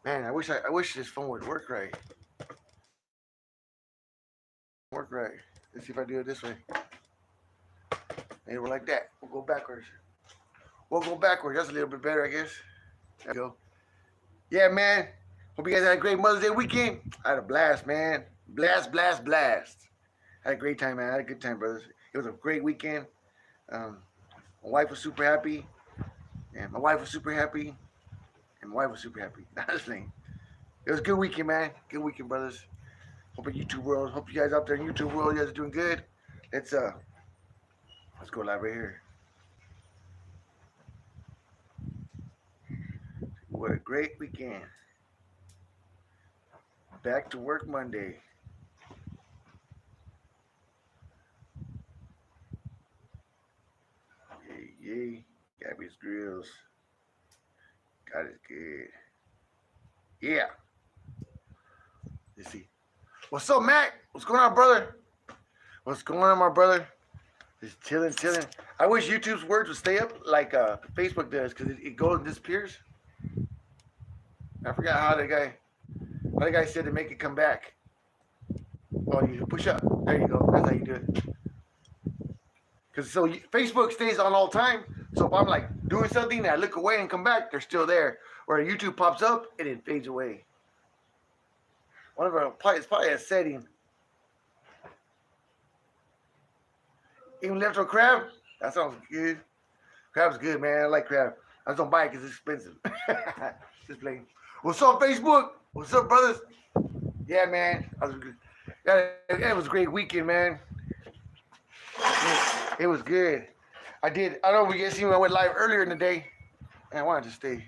Man, I wish this phone would work right. Work right. Let's see if I do it this way. Maybe we're like that. We'll go backwards. We'll go backwards. That's a little bit better, I guess. There we go. Yeah, man. Hope you guys had a great Mother's Day weekend. I had a blast, man. Blast, blast, blast. I had a great time, man. I had a good time, brothers. It was a great weekend. Um, my wife was super happy. And my wife was super happy. And my wife was super happy. Honestly. It was a good weekend, man. Good weekend, brothers. Hope in YouTube world. Hope you guys out there in YouTube world, you guys are doing good. Let's go live right here. What a great weekend. Back to work Monday. Yay. Gabbys Grills. God is good. Yeah. Let's see. What's up, Mac? What's going on, brother? What's going on, my brother? Just chilling, chilling. I wish YouTube's words would stay up like Facebook does, because it goes and disappears. I forgot how the guy said to make it come back. Oh, you push up. There you go. That's how you do it. Because Facebook stays on all the time. So if I'm like doing something and I look away and come back, they're still there. Where YouTube pops up and it fades away. It's probably a setting. Even leftover crab? That sounds good. Crab's good, man. I like crab. I just don't buy it because it's expensive. Just plain. What's up, Facebook? What's up, brothers? Yeah, man. It was a great weekend, man. It was good. I don't know if you guys see me. I went live earlier in the day. And I wanted to stay.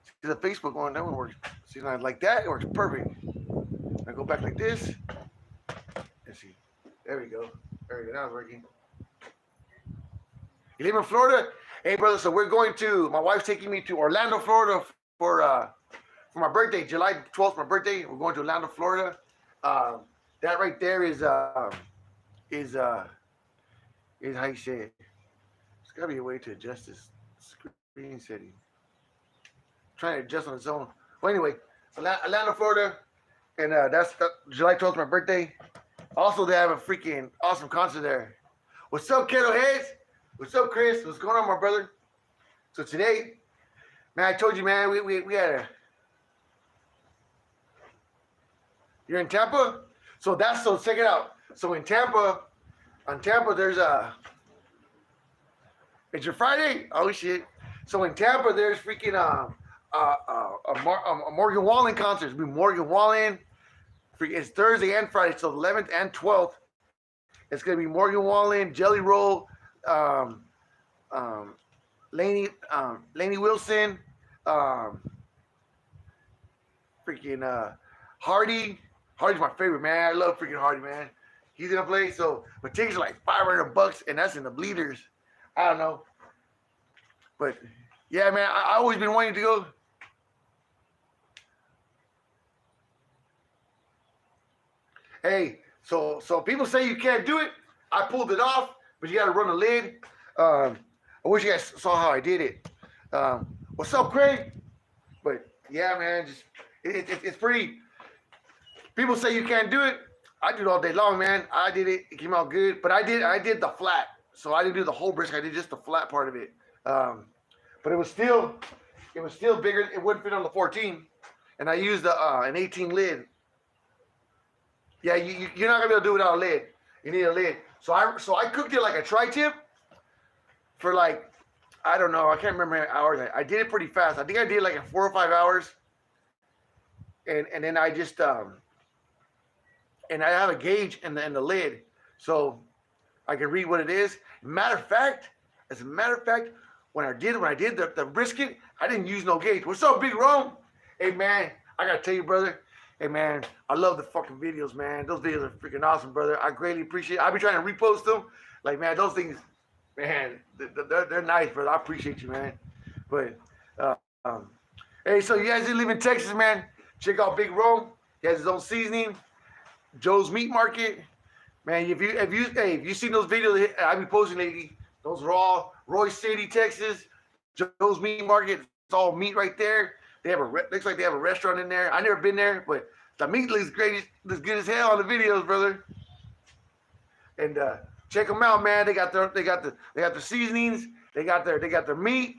See the Facebook one, that one works. See, like that, it works perfect. I go back like this. Let's see. There we go. There we go. Now it's working. You live in Florida? Hey, brother. So we're going to. My wife's taking me to Orlando, Florida for my birthday, July 12th. My birthday. We're going to Orlando, Florida. That right there is how you say it. There's gotta be a way to adjust this screen setting. Trying to adjust on its own. Well, anyway, Atlanta, Florida, and that's July 12th, my birthday. Also, they have a freaking awesome concert there. What's up, Kettle Heads? What's up, Chris? What's going on, my brother? So today, man, I told you, man, we had a. You're in Tampa? So check it out. So on Tampa, there's it's your Friday? Oh, shit. So in Tampa, there's freaking a Morgan Wallen concert. It's been Morgan Wallen. It's Thursday and Friday, so 11th and 12th. It's gonna be Morgan Wallen, Jelly Roll, Lainey Wilson, freaking Hardy. Hardy's my favorite, man. I love freaking Hardy, man. He's gonna play. So, but tickets are like $500, and that's in the bleeders. I don't know, but yeah, man. I always been wanting to go. Hey, so people say you can't do it. I pulled it off, but you got to run the lid. I wish you guys saw how I did it. What's up, Craig? But yeah, man, just it's pretty. People say you can't do it. I do it all day long, man. I did it. It came out good, but I did the flat. So I didn't do the whole brisket. I did just the flat part of it. But it was still bigger. It wouldn't fit on the 14, and I used an 18 lid. Yeah, you're not gonna be able to do it without a lid. You need a lid. So I cooked it like a tri-tip for like, I don't know, I can't remember how many hours. I did it pretty fast. I think I did it like in 4 or 5 hours. And then I just and I have a gauge in the lid, so I can read what it is. As a matter of fact, when I did the brisket, I didn't use no gauge. What's up, Big Rome? Hey man, I gotta tell you, brother. Hey man, I love the fucking videos, man. Those videos are freaking awesome, brother. I greatly appreciate it. I'll be trying to repost them. Like, man, those things, man, they're nice, brother. I appreciate you, man. But hey, so you guys who live in Texas, man, check out Big Rome. He has his own seasoning. Joe's Meat Market. Man, if you seen those videos I be posting lately, those are all Roy City, Texas. Joe's Meat Market. It's all meat right there. They have looks like they have a restaurant in there. I never been there, but the meat looks great. Looks good as hell on the videos, brother. And check them out, man. They got the seasonings. They got their meat.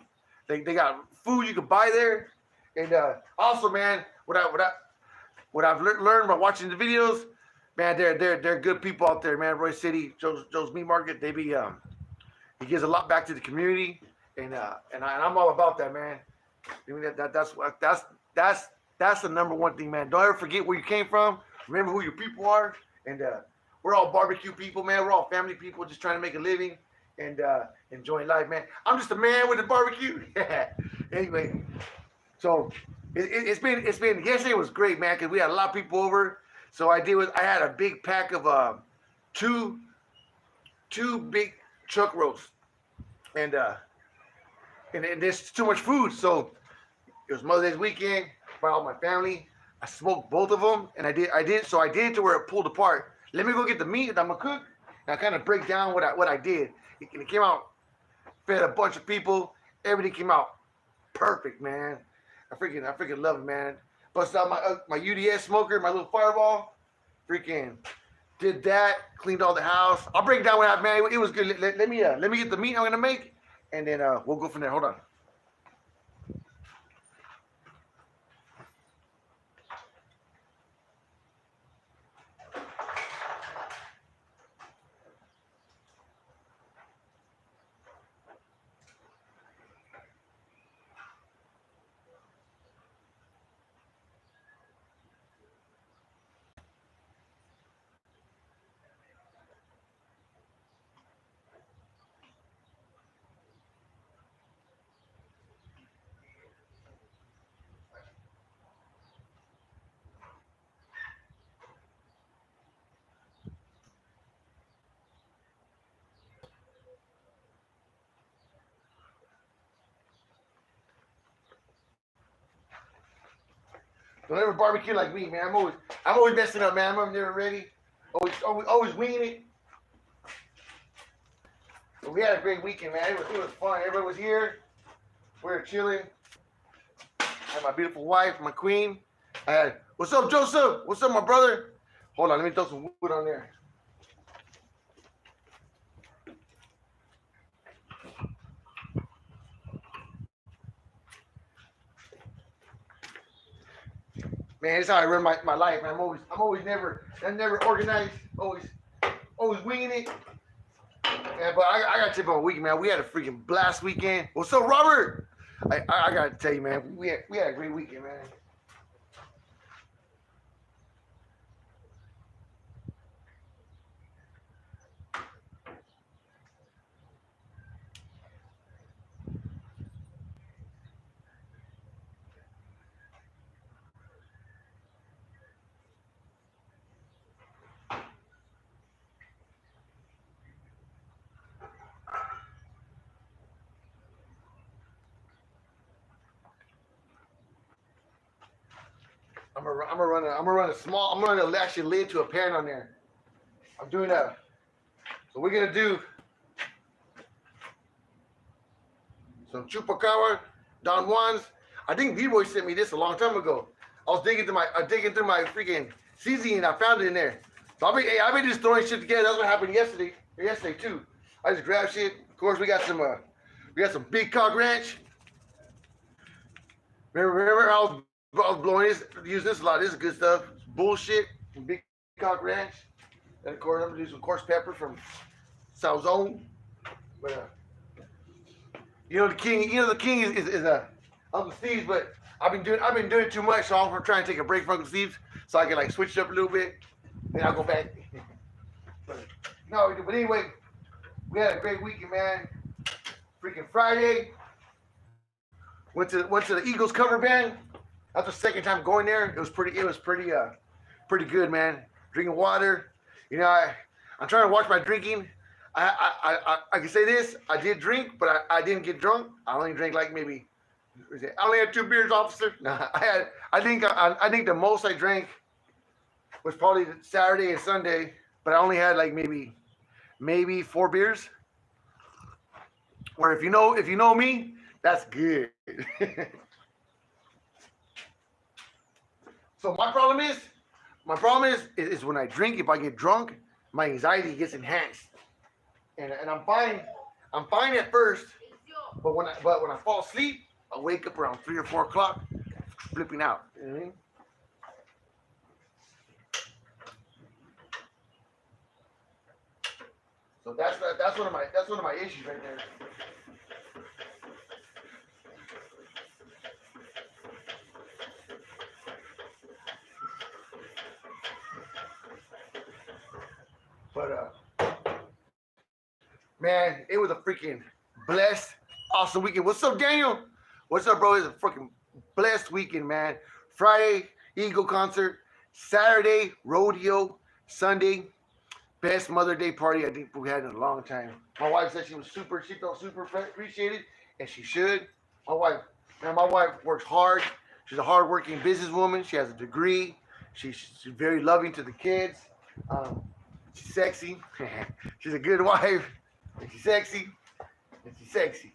They got food you can buy there. And also, man, what I've learned by watching the videos, man, they're good people out there, man. Roy City, Joe's Meat Market. He gives a lot back to the community, and I'm all about that, man. I mean, that's the number one thing, man. Don't ever forget where you came from. Remember who your people are, and we're all barbecue people, man. We're all family people, just trying to make a living and enjoying life, man. I'm just a man with a barbecue. Anyway, so it's been yesterday was great, man, because we had a lot of people over. So I had a big pack of two big chuck roasts, and there's too much food. So it was Mother's Day weekend. Brought all my family. I smoked both of them, and I did to where it pulled apart. Let me go get the meat that I'm gonna cook, and I kind of break down what I did. It came out, fed a bunch of people. Everything came out perfect, man. I freaking love it, man. Busted out my UDS smoker, my little Fireball. Freaking did that. Cleaned all the house. I'll break down what happened, man. It was good. Let me get the meat I'm gonna make, and then we'll go from there. Hold on. Don't ever barbecue like me, man. I'm always messing up, man. I'm never ready. Always winging it. But we had a great weekend, man. It was fun. Everybody was here. We were chilling. I had my beautiful wife, my queen. I had, what's up, Joseph? What's up, my brother? Hold on, let me throw some wood on there. Man, that's how I run my life, man. I'm never organized, always winging it. Yeah, but I gotta tip on a weekend, man. We had a freaking blast weekend. What's up, Robert? I gotta tell you, man, we had a great weekend, man. I'm gonna run a small. I'm gonna actually lid to a pan on there. I'm doing that. So we're gonna do some chupacabra Don Juans. I think B-Boy sent me this a long time ago. I was digging through my freaking seasoning and I found it in there. So I've been just throwing shit together. That's what happened yesterday too. I just grabbed shit. Of course, we got some Big Cock Ranch. Remember I was blowing this, using this a lot. This is good stuff. It's bullshit from Big Cock Ranch. And of course, I'm gonna do some coarse pepper from South Zone. But the king is Uncle Steve's. But I've been doing too much, so I'm trying to take a break from Uncle Steve's so I can like switch it up a little bit. Then I'll go back. But anyway, we had a great weekend, man. Freaking Friday. Went to the Eagles cover band. That's the second time going there. It was pretty good, man. Drinking water. I'm trying to watch my drinking. I can say this. I did drink, but I didn't get drunk. I only drank like maybe. I only had 2 beers, officer. Nah, I think the most I drank was probably Saturday and Sunday, but I only had like maybe 4 beers. Or if you know me, that's good. So my problem is when I drink. If I get drunk, my anxiety gets enhanced, and I'm fine at first, but when I fall asleep, I wake up around 3 or 4 o'clock, flipping out. You know what I mean? So that's one of my issues right there. But man, it was a freaking blessed, awesome weekend. What's up, Daniel? What's up, bro? It's a freaking blessed weekend, man. Friday, Eagle concert. Saturday, rodeo. Sunday, best Mother Day party I think we had in a long time. My wife said she felt super appreciated, and she should. My wife, man, my wife works hard. She's a hardworking businesswoman. She has a degree. She's very loving to the kids. Um, she's sexy. She's a good wife. And she's sexy. And she's sexy.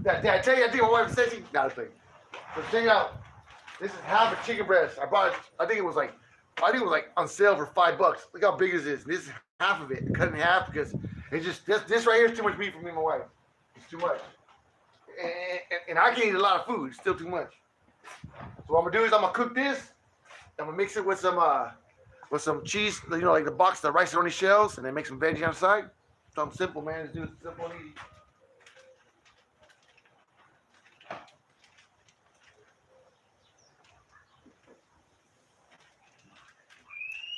Did I tell you I think my wife is sexy? No, I'm saying. But check it out. This is half a chicken breast. I bought it. I think it was like on sale for $5. Look how big this is. This is half of it. Cut in half because it's just this right here is too much meat for me and my wife. It's too much. And I can eat a lot of food. It's still too much. So what I'm gonna do is I'm gonna cook this. I'm gonna mix it with some cheese, you know, like the box, the rice-a-roni shells, and then make some veggies on the side. Something simple, man. Let's do it simple and easy.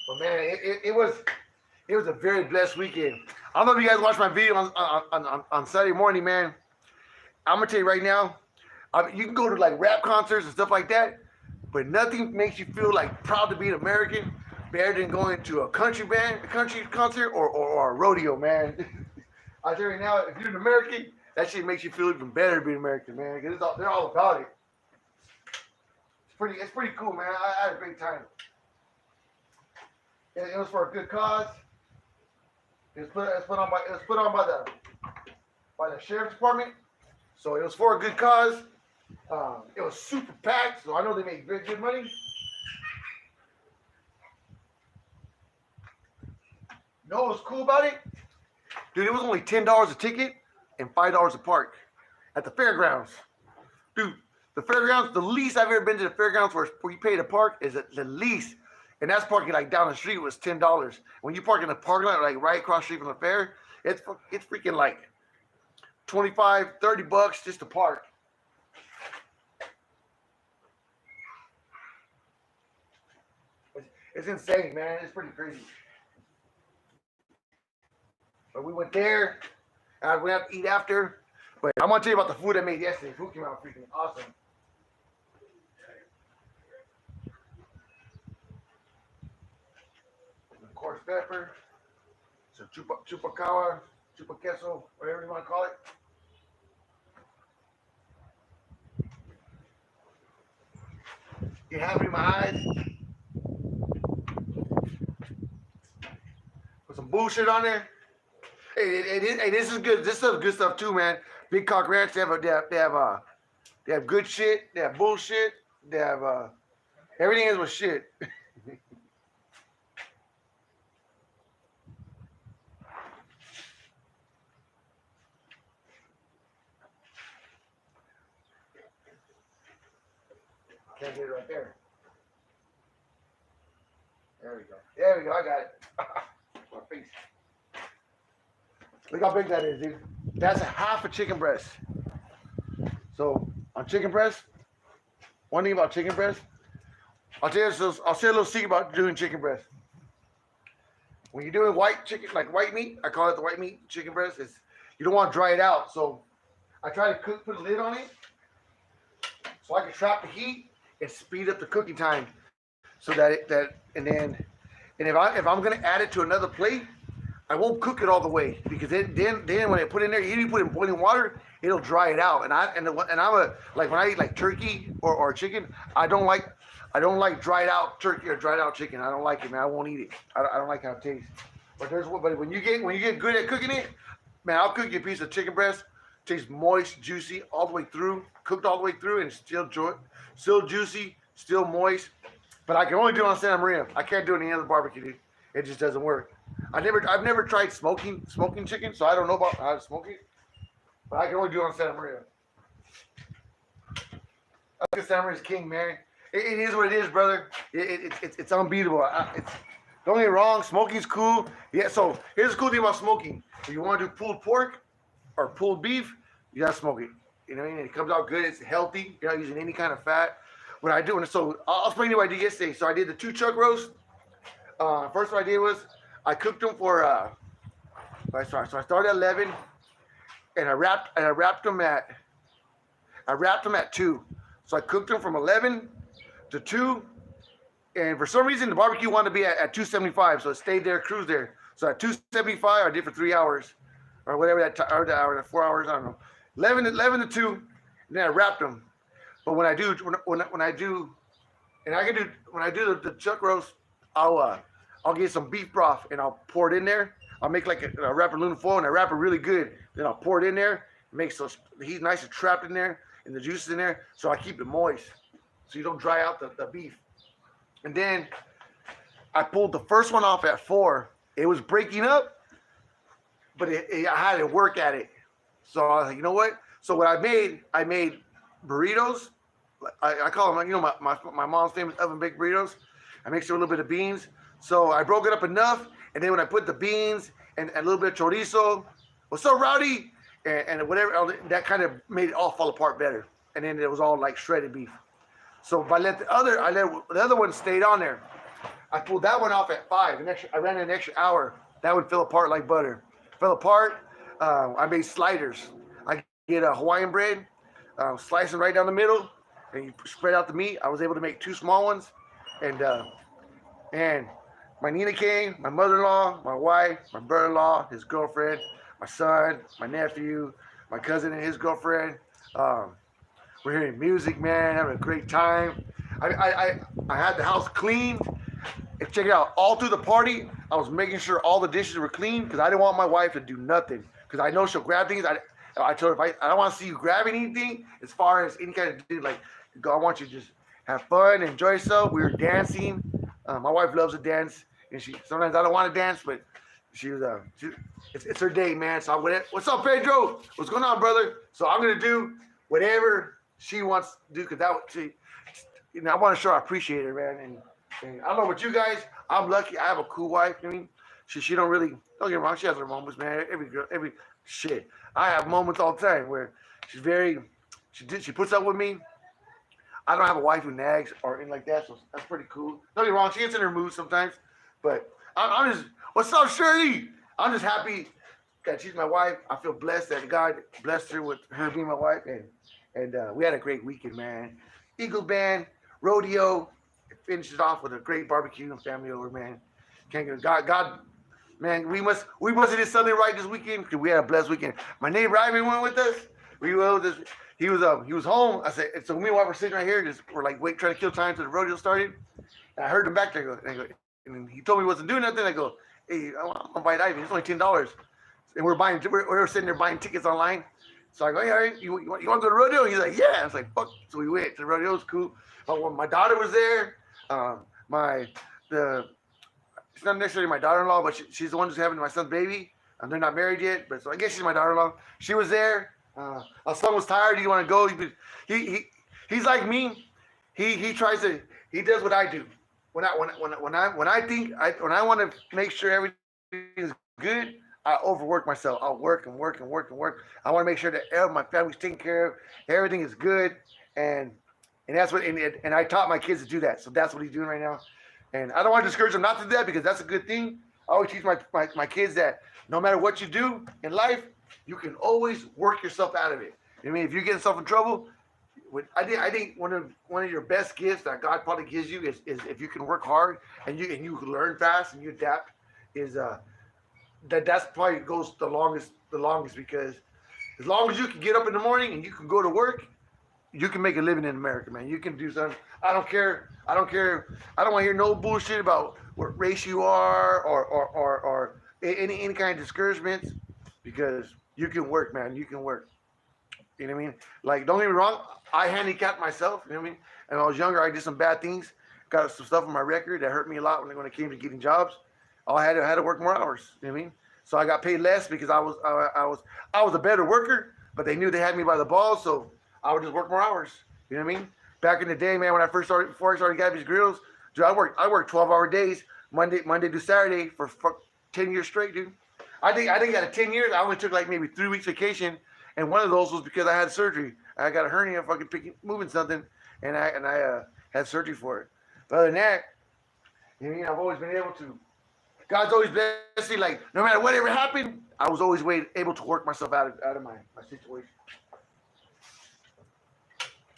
But man, it was a very blessed weekend. I don't know if you guys watched my video on Saturday morning, man. I'm gonna tell you right now, you can go to like rap concerts and stuff like that, but nothing makes you feel like proud to be an American better than going to a country concert or a rodeo, man. I tell you right now, if you're an American, that shit makes you feel even better to be an American, man. Because they're all about it. It's pretty cool, man. I had a great time. It was for a good cause. It was put on by the sheriff's department. So it was for a good cause. It was super packed, so I know they made very good money. You know what was cool about it? Dude, it was only $10 a ticket and $5 a park at the fairgrounds. Dude, the fairgrounds, the least I've ever been to the fairgrounds where you pay to park is the least. And that's parking like down the street was $10. When you park in the parking lot, like right across the street from the fair, it's freaking like $25, $30 just to park. It's insane, man. It's pretty crazy. But we went there, and we have to eat after. But I'm gonna tell you about the food I made yesterday. Food came out freaking awesome. Coarse pepper, some chupacabra, chupa queso, whatever you want to call it. You have it in my eyes. Put some bullshit on there. Hey, this is good. This is good stuff too, man. Big Cock Ranch. They have good shit. They have bullshit. They have everything is with shit. Can't get it right there. There we go. There we go. I got it. My face. Look how big that is, dude. That's a half a chicken breast. So on chicken breast, one thing about chicken breast, I'll say a little secret about doing chicken breast. When you're doing white chicken, like white meat, I call it the white meat chicken breast. You don't want to dry it out. So I try to put a lid on it so I can trap the heat and speed up the cooking time, so and if I'm gonna add it to another plate, I won't cook it all the way because then when I put it in there, even if you put it in boiling water, it'll dry it out. And I'm like when I eat like turkey or chicken, I don't like dried out turkey or dried out chicken. I don't like it, man. I won't eat it. I don't like how it tastes. But when you get good at cooking it, man, I'll cook you a piece of chicken breast tastes moist, juicy all the way through, cooked all the way through, and still juicy, still moist. But I can only do it on Santa Maria. I can't do it any other barbecue, dude. It just doesn't work. I've never tried smoking chicken, so I don't know about how to smoke it. But I can only do it on Santa Maria. I think Santa Maria's king, man. It is what it is, brother. It's unbeatable. Don't get me wrong, smoking's cool. Yeah, so here's the cool thing about smoking. If you want to do pulled pork or pulled beef, you gotta smoke it. You know what I mean? It comes out good. It's healthy. You're not using any kind of fat. What I do, and so I'll explain to you what I did yesterday. So I did the 2 chuck roast. First what I did was I cooked them for. So I started at 11, and I wrapped them at 2. So I cooked them from 11 to 2, and for some reason the barbecue wanted to be at 275, so it stayed there, cruised there. So at 275, I did for 3 hours, or whatever or 4 hours, I don't know. 11 to 2, and then I wrapped them. But when I do the chuck roast, I'll get some beef broth and I'll pour it in there. I'll make like a wrap it aluminum foil and I wrap it really good. Then I'll pour it in there. It makes the heat nice and trapped in there and the juices in there. So I keep it moist so you don't dry out the beef. And then I pulled the first one off at 4. It was breaking up, but I had to work at it. So I was like, you know what? So what I made burritos. I call them, you know, my mom's famous oven baked burritos. I mixed a little bit of beans. So I broke it up enough, and then when I put the beans and a little bit of chorizo, what's so rowdy, and whatever, that kind of made it all fall apart better. And then it was all like shredded beef. So if I let the other one stayed on there. I pulled that one off at 5. I ran an extra hour. That would fell apart like butter. Fell apart. I made sliders. I get a Hawaiian bread, slice them right down the middle, and you spread out the meat. I was able to make 2 small ones, and my Nina came, my mother-in-law, my wife, my brother-in-law, his girlfriend, my son, my nephew, my cousin and his girlfriend. We're hearing music, man, having a great time. I had the house clean. And check it out, all through the party, I was making sure all the dishes were clean because I didn't want my wife to do nothing because I know she'll grab things. I told her, I don't want to see you grabbing anything as far as any kind of dude. Like, I want you to just have fun, enjoy yourself. We were dancing. My wife loves to dance, and sometimes I don't want to dance, but it's her day, man. So I went, what's up, Pedro? What's going on, brother? So I'm gonna do whatever she wants to do because I want to show I appreciate her, man. And I don't know about you guys. I'm lucky. I have a cool wife. I mean, she don't get me wrong. She has her moments, man. Every shit. I have moments all the time where she puts up with me. I don't have a wife who nags or anything like that, so that's pretty cool. Don't get me wrong. She gets in her mood sometimes, but I'm just, what's up, Shirley? I'm just happy that she's my wife. I feel blessed that God blessed her with her being my wife, and we had a great weekend, man. Eagle band, rodeo. Finished it off with a great barbecue and family over, man. Can't get God, man. We must have did something right this weekend because we had a blessed weekend. My neighbor Ivan went with us. He was home. I said, so me and wife were sitting right here, we're like trying to kill time till the rodeo started. And I heard him back there and he told me he wasn't doing nothing. I go, hey, I'm gonna buy Ivan. It's only $10. And we're sitting there buying tickets online. So I go, hey, Ivan, you want to go to the rodeo? And he's like, yeah. I was like, fuck. So we went. The rodeo was cool. My daughter was there. It's not necessarily my daughter-in-law, but she's the one who's having my son's baby. They're not married yet, but so I guess she's my daughter-in-law. She was there. Our son was tired. He want to go. He's like me. He does what I do. When I want to make sure everything is good, I overwork myself. I'll work and work and work and work. I want to make sure that my family's taken care of. Everything is good, and that's what, and I taught my kids to do that. So that's what he's doing right now. And I don't want to discourage them not to do that because that's a good thing. I always teach my kids that no matter what you do in life, you can always work yourself out of it. I mean, if you get yourself in trouble, I think one of your best gifts that God probably gives you is if you can work hard and you learn fast and you adapt, is that's probably goes the longest because as long as you can get up in the morning and you can go to work, you can make a living in America, man. You can do something. I don't care. I don't want to hear no bullshit about what race you are or any kind of discouragements because you can work, man. You can work. You know what I mean? Like, don't get me wrong, I handicapped myself. You know what I mean? And when I was younger, I did some bad things. Got some stuff on my record that hurt me a lot when it came to getting jobs. I had to work more hours. You know what I mean? So I got paid less because I was a better worker, but they knew they had me by the balls, so I would just work more hours. You know what I mean? Back in the day, man, when I first started, before I started Gabbys Grills, dude, I worked 12-hour days, Monday to Saturday for 10 years straight, dude. I think out of 10 years, I only took like maybe 3 weeks vacation, and one of those was because I had surgery. I got a hernia, fucking moving something, and I had surgery for it. But other than that, you know, I've always been able to. God's always blessed me. Like no matter whatever happened, I was always able to work myself out of my situation.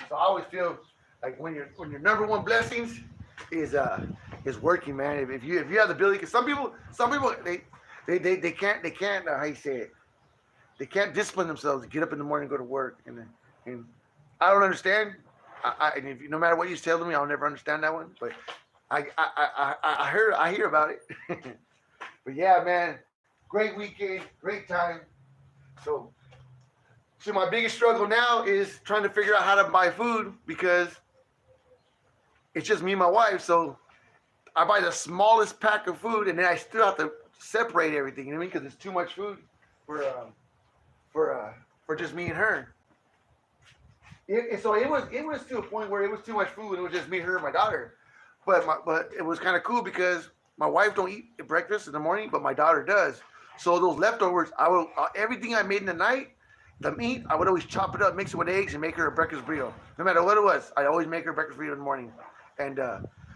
So I always feel like when your number one blessings is working, man. If you have the ability, because some people they can't how you say it, they can't discipline themselves to get up in the morning and go to work, and I don't understand. And if, no matter what you tell me, I'll never understand that one. But I hear about it. But yeah, man, great weekend, great time. So my biggest struggle now is trying to figure out how to buy food because it's just me and my wife. So I buy the smallest pack of food, and then I still have to separate everything. You know what I mean? Because it's too much food for just me and her. So it was to a point where it was too much food. And it was just me, her, and my daughter. But it was kind of cool because my wife don't eat breakfast in the morning, but my daughter does. So those leftovers, everything I made in the night, the meat, I would always chop it up, mix it with eggs, and make her a breakfast burrito. No matter what it was, I always make her a breakfast burrito in the morning. And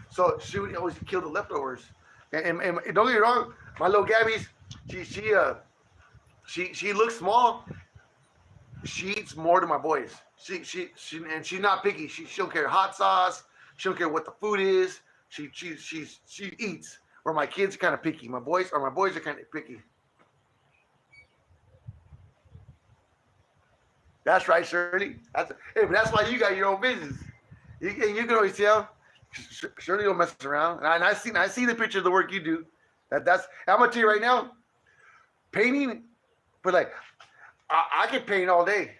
so she would always kill the leftovers. And don't get me wrong, my little Gabby's, she looks small. She eats more than my boys. And she's not picky. She don't care hot sauce. She don't care what the food is. She eats. Where my kids are kind of picky. My boys are kind of picky. That's right, Shirley. But that's why you got your own business. You can always tell. Shirley don't mess around. And I see the picture of the work you do. I'm gonna tell you right now, painting. But like, I can paint all day.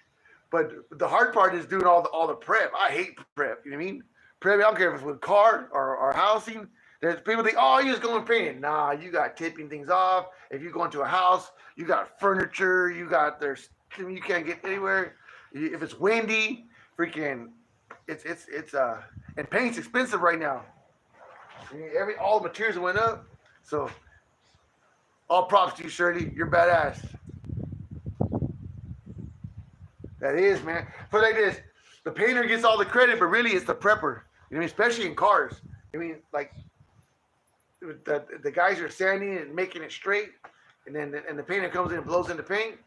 But the hard part is doing all the prep. I hate prep. You know what I mean? Prep. I don't care if it's with car or housing. There's people think, oh, you just go and paint it. Nah, you got tipping things off. If you go into a house, you got furniture. You can't get anywhere. If it's windy, freaking, it's and paint's expensive right now. All the materials went up. So, all props to you, Shirley. You're badass. That is, man. But like this, the painter gets all the credit, but really it's the prepper. You know what I mean? Especially in cars. I mean, like the guys are sanding and making it straight, and then the painter comes in and blows in the paint.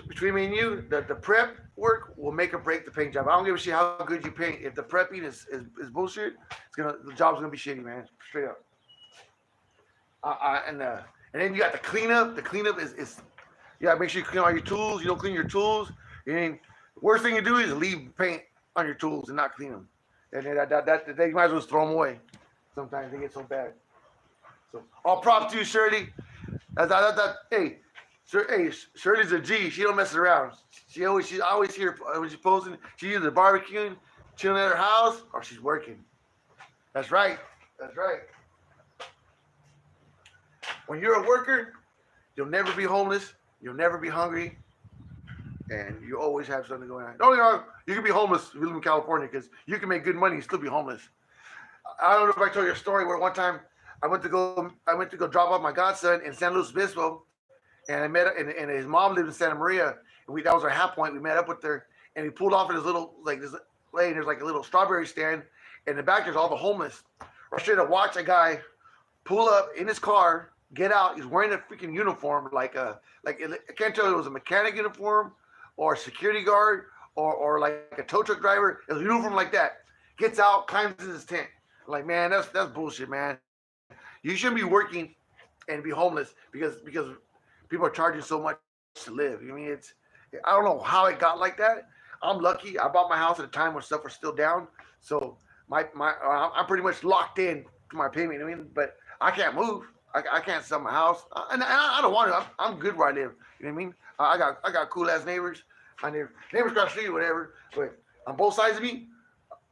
Between me and you, the prep work will make or break the paint job. I don't give a shit how good you paint. If the prepping is bullshit, the job's gonna be shitty, man. Straight up. And then you got the cleanup. The cleanup is you gotta make sure you clean all your tools. You don't clean your tools. The worst thing you do is leave paint on your tools and not clean them. And then they might as well just throw them away. Sometimes they get so bad. So all props to you, Shirley. Hey, Shirley's a G. She don't mess around. I always hear when she's posting. She's either barbecuing, chilling at her house, or she's working. That's right. That's right. When you're a worker, you'll never be homeless. You'll never be hungry, and you always have something going on. You can be homeless if you live in California because you can make good money and still be homeless. I don't know if I told you a story where one time I went to go drop off my godson in San Luis Obispo, and I met and his mom lived in Santa Maria, and that was our half point. We met up with her, and we pulled off in this little this lane. There's like a little strawberry stand, and in the back there's all the homeless. I should have watched a guy pull up in his car, get out. He's wearing a freaking uniform, I can't tell if it was a mechanic uniform or a security guard or like a tow truck driver. It was a uniform like that. Gets out, climbs in his tent. I'm like, man, that's bullshit, man. You shouldn't be working and be homeless because people are charging so much to live. I mean, I don't know how it got like that. I'm lucky. I bought my house at a time when stuff was still down, so I'm pretty much locked in to my payment. I mean, but I can't move. I can't sell my house, and I don't want to. I'm good where I live. You know what I mean? I got cool ass neighbors. My neighbors across the street, or whatever. But on both sides of me,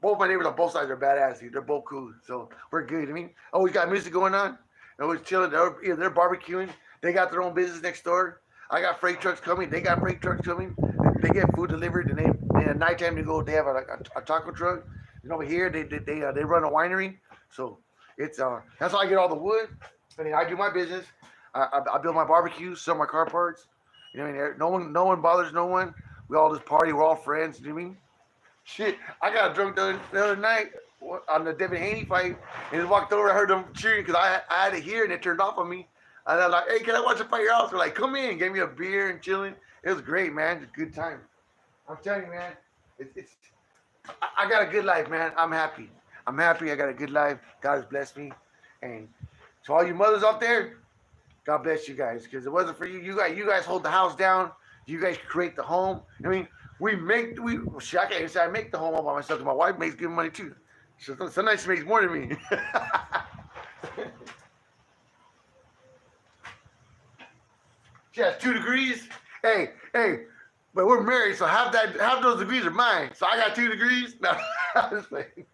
both my neighbors on both sides are badass. Dude. They're both cool, so we're good. I mean, always got music going on. Always chilling. They're barbecuing. They got their own business next door. I got freight trucks coming. They got freight trucks coming. They get food delivered, and they at nighttime they go. They have a taco truck. And over here they run a winery. So it's that's how I get all the wood. I mean, I do my business. I build my barbecue, sell my car parts. You know, what I mean, no one bothers no one. We all just party. We're all friends. You know what I mean? Shit, I got drunk the other night on the Devin Haney fight, and just walked over. I heard them cheering because I had it here, and it turned off on me. And I was like, "Hey, can I watch the fight at your house?" They're like, "Come in." Gave me a beer and chilling. It was great, man. It's a good time. I'm telling you, man. It's I got a good life, man. I'm happy. I'm happy. I got a good life. God has blessed me, and to all you mothers out there, God bless you guys. Because it wasn't for you, you guys hold the house down. You guys create the home. I mean, shit, I can't even say I make the home all by myself. My wife makes good money too. Sometimes she makes more than me. She has 2 degrees. Hey, but we're married, so half those degrees are mine. So I got 2 degrees. No, I'm just playing.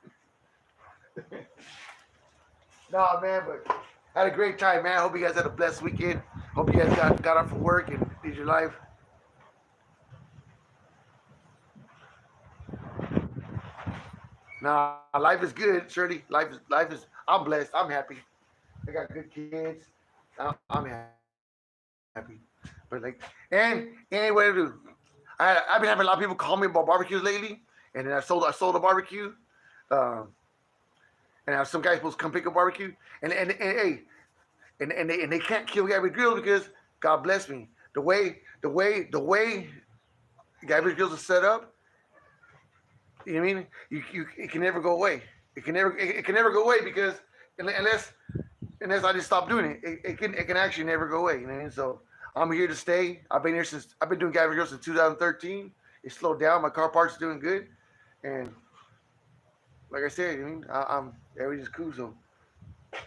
No, man, but I had a great time, man. I hope you guys had a blessed weekend. Hope you guys got off from work and did your life. Nah, life is good, Shirley. Life is. I'm blessed. I'm happy. I got good kids. I'm happy. But like, and what to do? I've been having a lot of people call me about barbecues lately, and then I sold a barbecue, um, and I have some guys supposed to come pick up barbecue, and hey, and they can't kill Gabbys Grills because God bless me. The way Gabbys Grills is set up, you know what I mean? You it can never go away. It can never go away because unless I just stop doing it, it can actually never go away. You know what I mean? So I'm here to stay. I've been doing Gabbys Grills since 2013. It slowed down. My car parts are doing good, and like I said, I mean, I'm everything's cool. So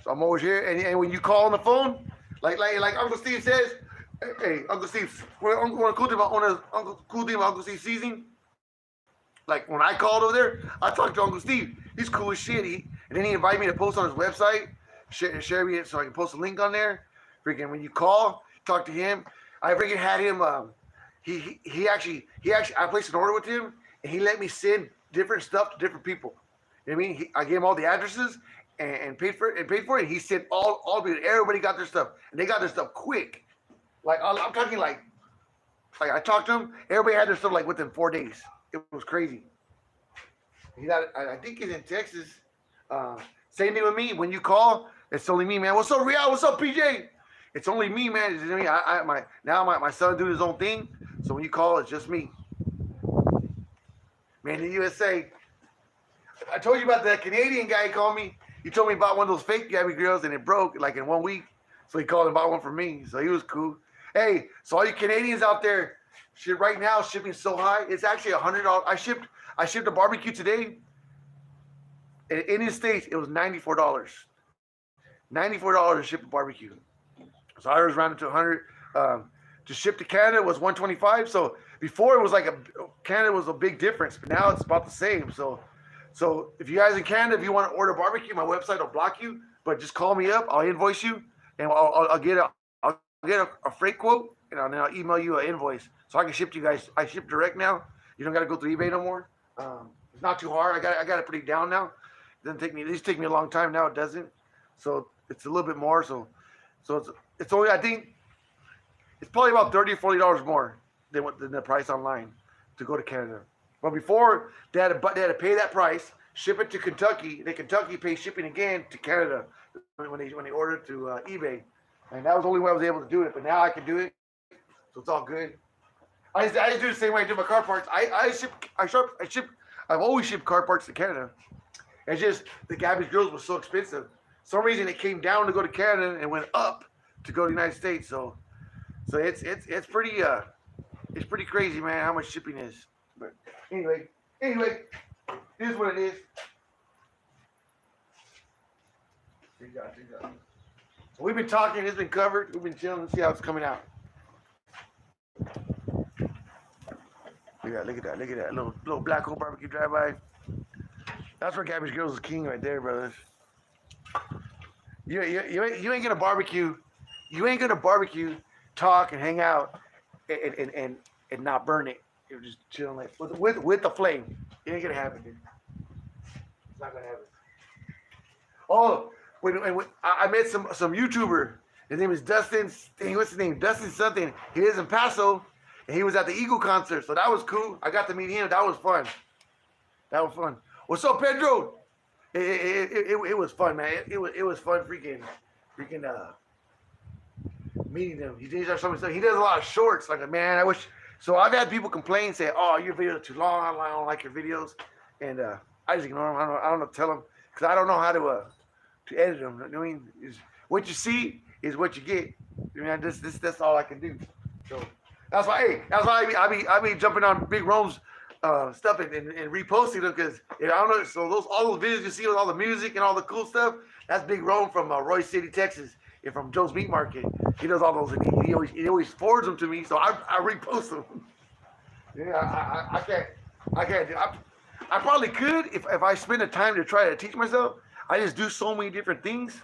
I'm always here. And when you call on the phone, like Uncle Steve says, hey Uncle Steve, one cool thing about Uncle Steve season, like when I called over there, I talked to Uncle Steve. He's cool as shit. And then he invited me to post on his website, share me so I can post a link on there. Freaking when you call, talk to him. I freaking had him. He actually I placed an order with him, and he let me send different stuff to different people. You know what I mean? I gave him all the addresses and paid for it. And he sent all of it. Everybody got their stuff, and they got their stuff quick. Like I'm talking like I talked to him. Everybody had their stuff like within 4 days. It was crazy. I think he's in Texas. Same thing with me. When you call, it's only me, man. What's up, Real? What's up, PJ? It's only me, man. It's me. My son doing his own thing. So when you call, it's just me. Man, the USA. I told you about that Canadian guy who called me. He told me about one of those fake Gabbys Grills, and it broke like in 1 week. So he called and bought one for me. So he was cool. Hey, so all you Canadians out there, shit, right now shipping's so high. It's actually $100. I shipped a barbecue today. In the States, it was $94. $94 to ship a barbecue. So I was rounded to 100. To ship to Canada was 125. So before it was like Canada was a big difference, but now it's about the same. So if you guys in Canada, if you want to order barbecue, my website will block you. But just call me up. I'll invoice you, and I'll get a freight quote, and then I'll email you an invoice so I can ship to you guys. I ship direct now. You don't got to go through eBay no more. It's not too hard. I got it pretty down now. It doesn't take me. It used to take me a long time. Now it doesn't. So it's a little bit more. So it's only, I think it's probably about $30 or $40 more than the price online to go to Canada. But before they had to pay that price, ship it to Kentucky. Then Kentucky pays shipping again to Canada when they ordered through eBay, and that was the only way I was able to do it. But now I can do it, so it's all good. I just do the same way I do my car parts. I've always shipped car parts to Canada. It's just the Gabbys Grills was so expensive. For some reason it came down to go to Canada and went up to go to the United States. So it's pretty crazy, man, how much shipping is. But anyway, here's what it is. We've been talking. It's been covered. We've been chilling. Let's see how it's coming out. Look at that. Look at that. Little black hole barbecue drive-by. That's where Gabbys Grills is king right there, brothers. You ain't gonna barbecue. You ain't gonna barbecue, talk and hang out, and not burn it. You're just chilling like with the flame. It ain't gonna happen, dude. It's not gonna happen. Oh, when I met some YouTuber. His name is Dustin. What's his name? Dustin something. He lives in Paso, and he was at the Eagle concert, so that was cool. I got to meet him. That was fun. That was fun. What's up, Pedro? It was fun, man. It was fun freaking meeting him. He does something. He does a lot of shorts. Like, man, I wish. So I've had people complain, say, "Oh, your videos are too long. I don't like your videos," and I just ignore them. I don't know to tell them because I don't know how to edit them. I mean, what you see is what you get. I mean, that's all I can do. So that's why I be jumping on Big Rome's stuff and reposting them because I don't know. So all those videos you see with all the music and all the cool stuff, that's Big Rome from Roy City, Texas, and from Joe's Meat Market. He does all those, and he always forwards them to me, so I repost them. Yeah, I can't do. I probably could if I spend the time to try to teach myself. I just do so many different things.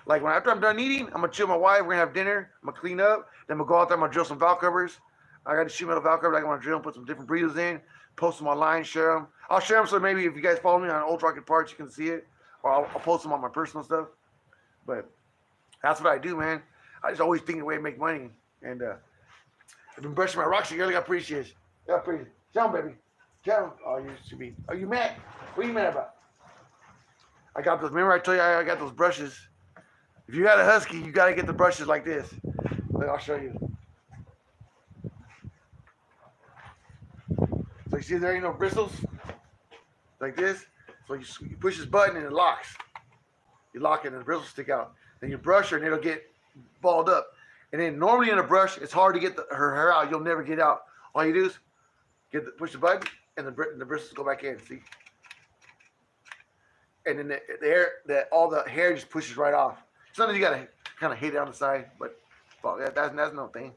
Like after I'm done eating, I'm gonna chill with my wife. We're gonna have dinner. I'm gonna clean up. Then I'm gonna go out there. I'm gonna drill some valve covers. I got to shoot metal valve covers. I'm gonna drill and put some different burritos in. Post them online, share them. I'll share them so maybe if you guys follow me on Old Rocket Parts, you can see it. Or I'll post them on my personal stuff. But that's what I do, man. I just always think of a way to make money. And I've been brushing my rocks. You really appreciate it. Yeah, appreciate it. Tell them, baby. Tell them. Oh, you should be. Are you mad? What are you mad about? I got those. Remember I told you I got those brushes. If you got a husky, you got to get the brushes like this. But I'll show you. So you see there ain't no bristles? Like this. So you push this button and it locks. You lock it and the bristles stick out. Then you brush her and it'll get balled up. And then normally in a brush, it's hard to get her hair out. You'll never get out. All you do is push the button and the bristles go back in. See? And then all the hair just pushes right off. Sometimes you gotta kind of hit it on the side, but that's no thing.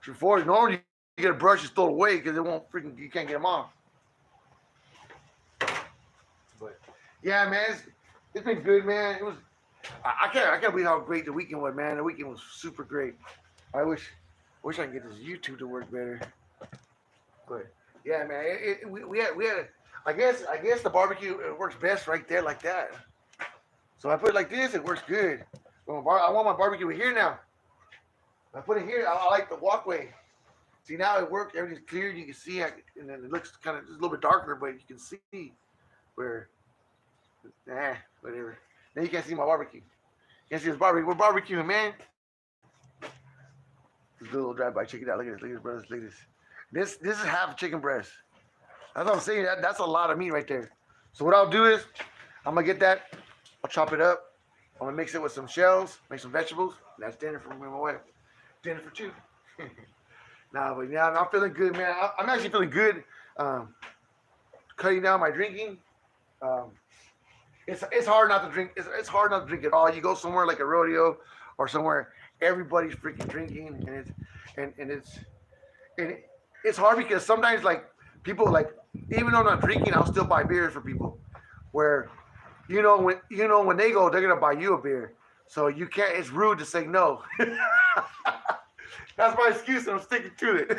Before normally you get a brush and throw it away because you can't get them off. But yeah, man, it's been good, man. It was I can't believe how great the weekend was, man. The weekend was super great. I wish I could get this YouTube to work better. But yeah, man, we had. I guess the barbecue works best right there like that. So I put it like this, it works good. I want my barbecue here now. I put it here. I like the walkway. See, now it works. Everything's clear. You can see, and then it looks kind of just a little bit darker, but you can see where. Whatever. Now you can't see my barbecue. You can't see this barbecue. We're barbecuing, man. This little drive-by. Check it out. Look at this. Look at this, brothers. Look at this. This is half a chicken breast. That's what I'm saying. That's a lot of meat right there. So what I'll do is, I'm gonna get that. I'll chop it up. I'm gonna mix it with some shells, make some vegetables. That's dinner for me and my wife. Dinner for two. But yeah, I'm feeling good, man. I'm actually feeling good. Cutting down my drinking. It's hard not to drink. It's hard not to drink at all. You go somewhere like a rodeo or somewhere, everybody's freaking drinking, and it's hard because sometimes like people like, even though I'm not drinking, I'll still buy beers for people. Where, when they go, they're gonna buy you a beer. So you can't. It's rude to say no. That's my excuse, and I'm sticking to it.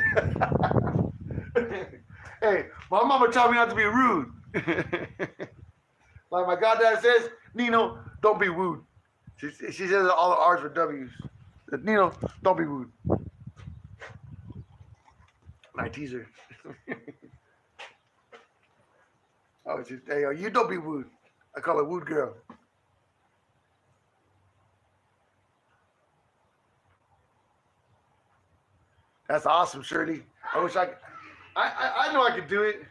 Hey, my mama taught me not to be rude. Like my goddad says, Nino, don't be rude. She says all the R's with W's. Nino, don't be rude. And I tease her. Hey, you don't be rude. I call her Wood Girl. That's awesome, Shirley. I wish I know I could do it,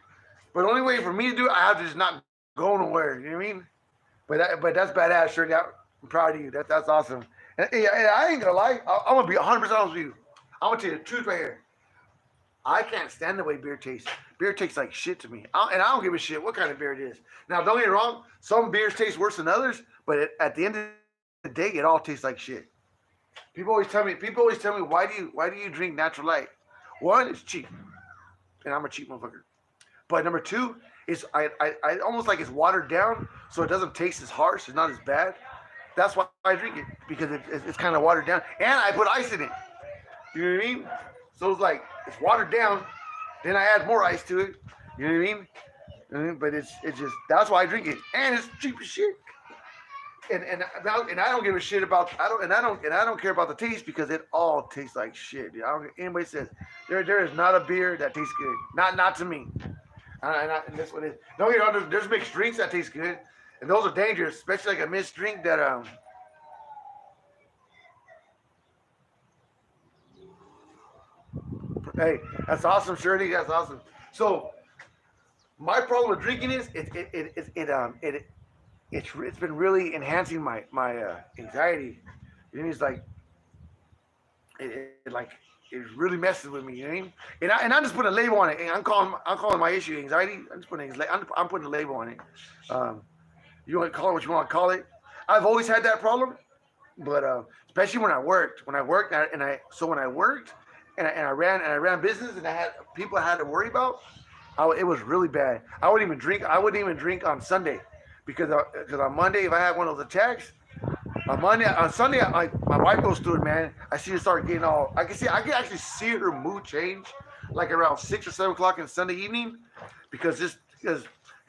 but the only way for me to do it, I have to just not go nowhere. You know what I mean? But that's badass, Shirley. I'm proud of you. That's awesome. And I ain't gonna lie. I'm gonna be 100% honest with you. I'm gonna tell you the truth right here. I can't stand the way beer tastes. Beer tastes like shit to me. And I don't give a shit what kind of beer it is. Now, don't get me wrong. Some beers taste worse than others, but at the end of the day, it all tastes like shit. People always tell me, why do you drink natural light? One, it's cheap, and I'm a cheap motherfucker. But number two is I almost like it's watered down, so it doesn't taste as harsh. It's not as bad. That's why I drink it because it's kind of watered down, and I put ice in it. You know what I mean? So it's like it's watered down. Then I add more ice to it. You know what I mean? But it's just that's why I drink it, and it's cheap as shit. And I don't give a shit about I don't care about the taste because it all tastes like shit. Dude. I don't anybody says there is not a beer that tastes good. Not to me. And that's what it is. No, you know, there's mixed drinks that taste good, and those are dangerous, especially like a mixed drink that Hey, that's awesome, Shirley. That's awesome. So my problem with drinking is it's been really enhancing my anxiety. And it's like it like it really messes with me. You know what I mean? And I'm just putting a label on it. And I'm calling my issue anxiety. I'm putting a label on it. Um, you want to call it what you want to call it. I've always had that problem, but especially when I worked. When I worked and I ran business and I had people I had to worry about. It was really bad. I wouldn't even drink. I wouldn't even drink on Sunday because on Monday if I had one of those attacks, on Sunday my wife goes through it, man. I see her start getting all. I can actually see her mood change, like around 6 or 7 o'clock in Sunday evening, because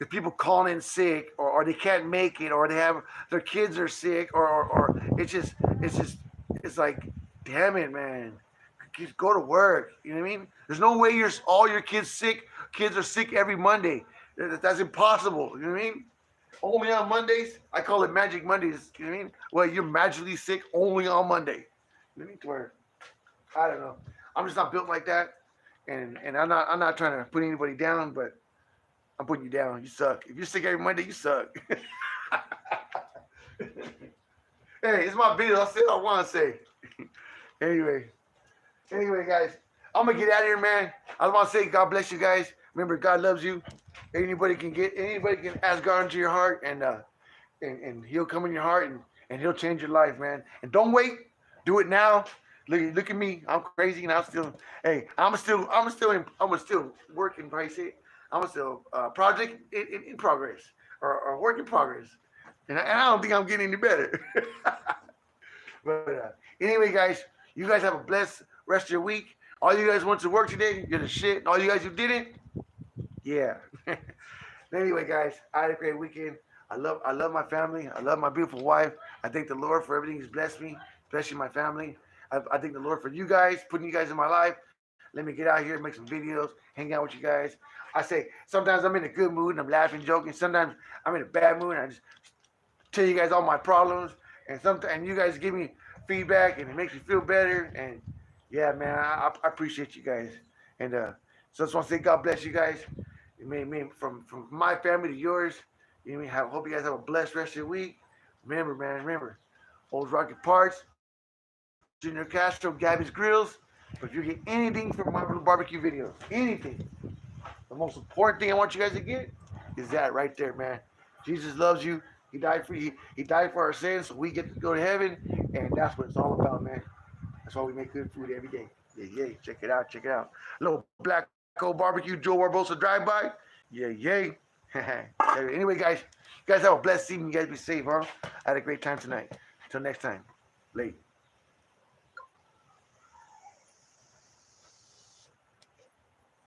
people calling in sick or they can't make it or they have their kids are sick or it's like damn it, man. Just go to work. You know what I mean? There's no way all your kids sick. Kids are sick every Monday. That's impossible. You know what I mean? Only on Mondays. I call it Magic Mondays. You know what I mean? Well, you're magically sick only on Monday. You need to wear. I don't know. I'm just not built like that, and I'm not trying to put anybody down, but I'm putting you down. You suck. If you're sick every Monday, you suck. Hey, it's my video. I said what I want to say. Anyway. Anyway, guys, I'm gonna get out of here, man. I want to say God bless you guys. Remember, God loves you. Anybody can ask God into your heart, and He'll come in your heart, and He'll change your life, man. And don't wait. Do it now. Look at me. I'm crazy, and I'm still working. How you say it? I'm still project in progress or work in progress, and I don't think I'm getting any better. But anyway, guys, you guys have a blessed rest of your week. All you guys went to work today, you're the shit. And all you guys who didn't, yeah. Anyway, guys, I had a great weekend. I love my family. I love my beautiful wife. I thank the Lord for everything He's blessed me, especially my family. I thank the Lord for you guys, putting you guys in my life. Let me get out here, make some videos, hang out with you guys. I say sometimes I'm in a good mood and I'm laughing, joking. Sometimes I'm in a bad mood and I just tell you guys all my problems. And you guys give me feedback and it makes me feel better. And yeah, man, I appreciate you guys. And so I just want to say God bless you guys. From my family to yours. You know, hope you guys have a blessed rest of your week. Remember, Old Rocket Parts, Junior Castro, Gabbys Grills. But if you get anything from my barbecue videos, anything, the most important thing I want you guys to get is that right there, man. Jesus loves you. He died for you. He died for our sins, so we get to go to heaven, and that's what it's all about, man. That's why we make good food every day. Yeah. Check it out. Little black old barbecue, Joe Barbosa drive-by. Yeah. Anyway, guys, you guys have a blessed evening. You guys be safe, huh? I had a great time tonight. Until next time. Late.